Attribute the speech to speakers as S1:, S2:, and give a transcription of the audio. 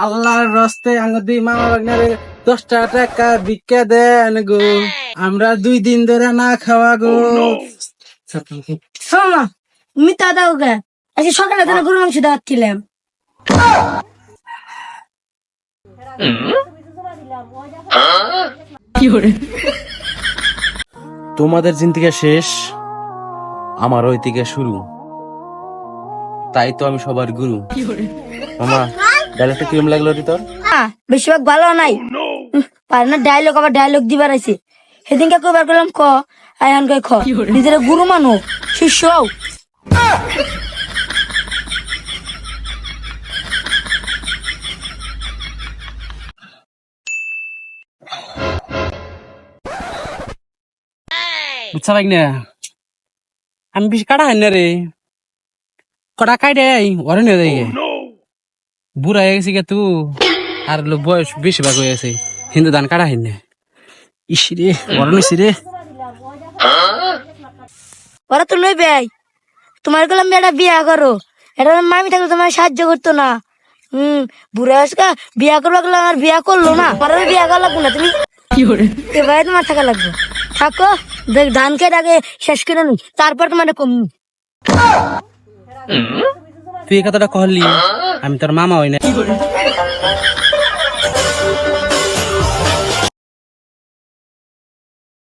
S1: আল্লাহর রস্তে আঙ্গ দুই মামা বাগনারে 10 টাকা ভিক্ষা দেন গো, আমরা 2 দিন ধরে না খাওয়া গো।
S2: শোনো তুমি তা দাও গে, আজকে সকালে ধরে গরু মাংস দেওয়াচ্ছিলাম।
S1: তোমাদের জিন্দিগি শেষ, আমার ওই থেকে শুরু, তাই তো আমি সবার গুরু। মামা ডায়লগটা কিরম লাগলো রে তোর?
S2: বেশিরভাগ ভালো নাই, পারে না ডায়লগ, আবার ডায়লগ দিবার আছে। সেদিনকে কবার করলাম ক, আয়ান কয় খ, নিজের গুরু মানো শিষ্য।
S1: বুঝছা ভাই না, আমি বেশি কাটা হয় না রে, কটা কাটে ওরে নিয়ে যাই বুড়া হয়ে গেছি গে তু, আর লোক বয়স বেশি ভাগ হয়ে গেছে, হিন্দু দান কাটা হয় না। ইস রে ওরে নিছি রে।
S2: ওরা তো লই ভাই, তোমার গেলাম একটা বিয়া করো, এটা মামি থাকলে তোমার সাহায্য করতো না। বুড়া আজকা বিয়া করবো গেলাম, আর বিয়া করলো না, আমার বিয়া করা লাগবো না। তুমি এবার তোমার থাকা লাগবে, থাকো দেখ ধান খেয়ে আগে শেষ করে নি, তারপর তোমার কম।
S1: তুই এই কথাটা কহলি, আমি তোর মামা হই না।